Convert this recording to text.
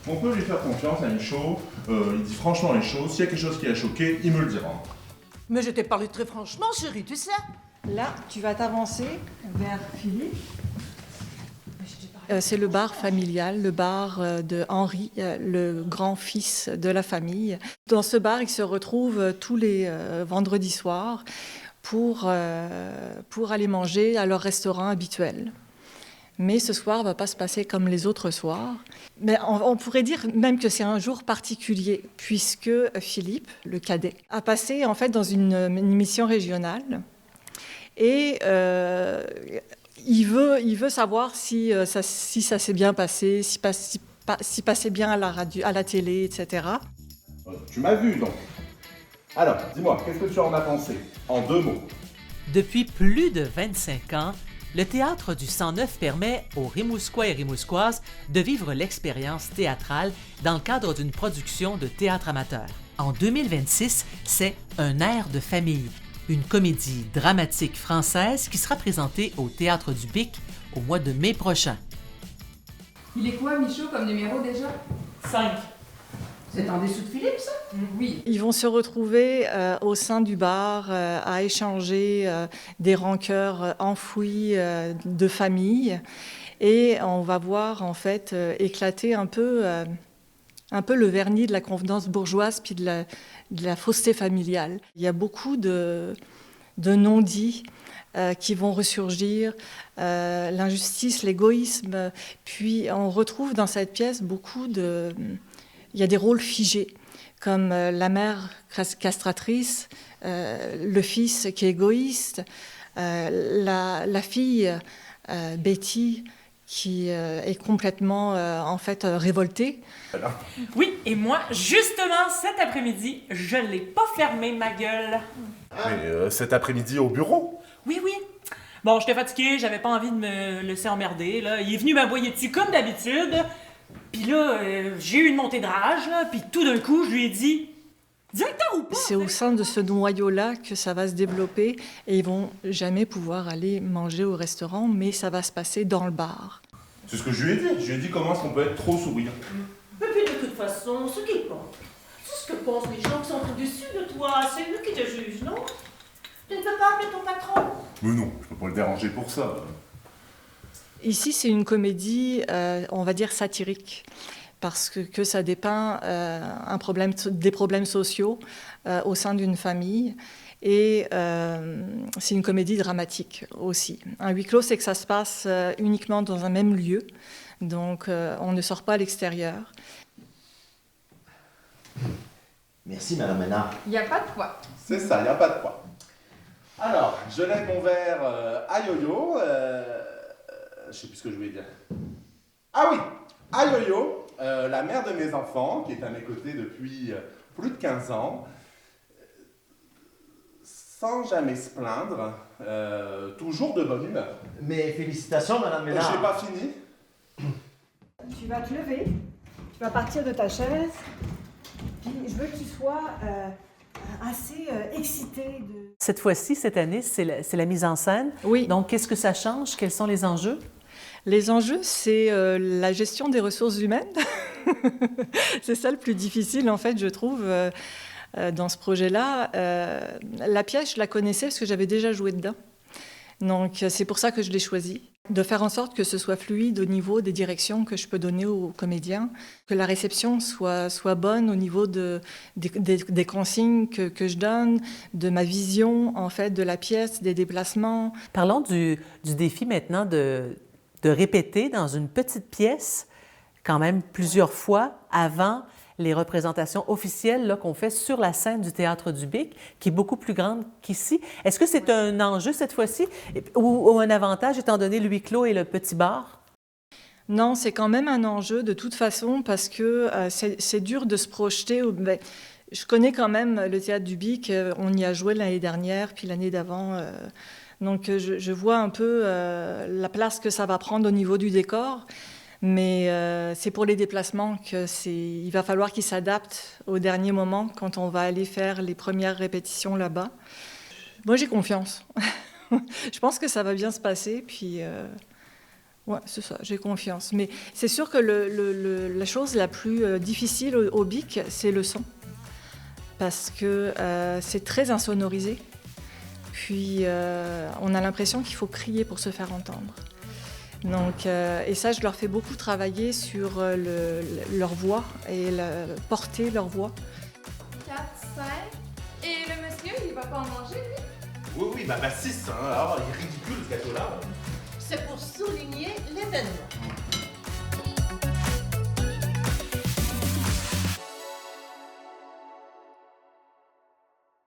On peut lui faire confiance à une show, il dit franchement les choses, s'il y a quelque chose qui l'a choqué, il me le dira. Mais je t'ai parlé très franchement, chérie, tu sais. Là, tu vas t'avancer vers Philippe. C'est le bar familial, le bar de Henri, le grand-fils de la famille. Dans ce bar, ils se retrouvent tous les vendredis soirs pour aller manger à leur restaurant habituel. Mais ce soir ne va pas se passer comme les autres soirs. Mais on pourrait dire même que c'est un jour particulier, puisque Philippe, le cadet, a passé en fait dans une émission régionale. Et il veut savoir si ça s'est bien passé, si passait bien à la radio, à la télé, etc. Tu m'as vu donc. Alors, dis-moi, qu'est-ce que tu en as pensé? En 2 mots. Depuis plus de 25 ans, le Théâtre du 109 permet aux Rimouskois et Rimouskoises de vivre l'expérience théâtrale dans le cadre d'une production de théâtre amateur. En 2026, c'est Un air de famille, une comédie dramatique française qui sera présentée au Théâtre du Bic au mois de mai prochain. Il est quoi, Michaud, comme numéro déjà? 5. C'est en dessous de Philippe, ça? Oui. Ils vont se retrouver au sein du bar à échanger des rancœurs enfouies de famille. Et on va voir en fait éclater un peu le vernis de la convenance bourgeoise puis de la fausseté familiale. Il y a beaucoup de non-dits qui vont ressurgir, l'injustice, l'égoïsme. Puis on retrouve dans cette pièce il y a des rôles figés, comme la mère castratrice, le fils qui est égoïste, la fille Betty qui est complètement en fait révoltée. Oui, et moi, justement, cet après-midi, je l'ai pas fermé, ma gueule. Mais cet après-midi au bureau? Oui. Bon, j'étais fatiguée, j'avais pas envie de me laisser emmerder, là. Il est venu m'aboyer dessus comme d'habitude. Puis là, j'ai eu une montée de rage, là, puis tout d'un coup, je lui ai dit « Directeur ou pas? » C'est au sein de ce noyau-là que ça va se développer et ils vont jamais pouvoir aller manger au restaurant, mais ça va se passer dans le bar. C'est ce que je lui ai dit. Je lui ai dit comment est-ce qu'on peut être trop souriant. Et puis de toute façon, ce qu'ils pensent, c'est ce que pensent les gens qui sont au-dessus de toi. C'est eux qui te jugent, non? Tu ne peux pas appeler ton patron? Mais non, je peux pas le déranger pour ça. Ici, c'est une comédie, on va dire satirique, parce que ça dépeint des problèmes sociaux au sein d'une famille. Et c'est une comédie dramatique aussi. Un huis clos, c'est que ça se passe uniquement dans un même lieu, donc on ne sort pas à l'extérieur. Merci, Madame Ménard. Il n'y a pas de quoi. C'est ça, il n'y a pas de quoi. Alors, je lève mon verre à Yo-Yo. Je sais plus ce que je voulais dire. Ah oui, à Yo-Yo, la mère de mes enfants, qui est à mes côtés depuis plus de 15 ans, sans jamais se plaindre, toujours de bonne humeur. Mes félicitations, Madame Ménard. J'ai pas fini. Tu vas te lever, tu vas partir de ta chaise, puis je veux que tu sois assez excité de... Cette fois-ci, cette année, c'est la mise en scène. Oui. Donc, qu'est-ce que ça change? Quels sont les enjeux? Les enjeux, c'est la gestion des ressources humaines. C'est ça le plus difficile, en fait, je trouve, dans ce projet-là. La pièce, je la connaissais parce que j'avais déjà joué dedans. Donc, c'est pour ça que je l'ai choisie. De faire en sorte que ce soit fluide au niveau des directions que je peux donner aux comédiens, que la réception soit bonne au niveau des consignes que je donne, de ma vision, en fait, de la pièce, des déplacements. Parlons du défi maintenant de répéter dans une petite pièce quand même plusieurs fois avant les représentations officielles là, qu'on fait sur la scène du Théâtre du Bic, qui est beaucoup plus grande qu'ici. Est-ce que c'est un enjeu cette fois-ci ou un avantage étant donné le huis clos et le petit bar? Non, c'est quand même un enjeu de toute façon parce que c'est dur de se projeter. Je connais quand même le Théâtre du Bic, on y a joué l'année dernière, puis l'année d'avant. Donc je vois un peu la place que ça va prendre au niveau du décor. Mais c'est pour les déplacements il va falloir qu'ils s'adaptent au dernier moment quand on va aller faire les premières répétitions là-bas. Moi, j'ai confiance. Je pense que ça va bien se passer. Puis Ouais, c'est ça, j'ai confiance. Mais c'est sûr que la chose la plus difficile au BIC, c'est le son. Parce que c'est très insonorisé. Puis on a l'impression qu'il faut crier pour se faire entendre. Donc, et ça, je leur fais beaucoup travailler sur leur voix et porter leur voix. 4, 5. Et le monsieur, il va pas en manger, lui? Oui, bah 6, hein. Alors, il est ridicule ce gâteau-là. C'est pour souligner l'événement.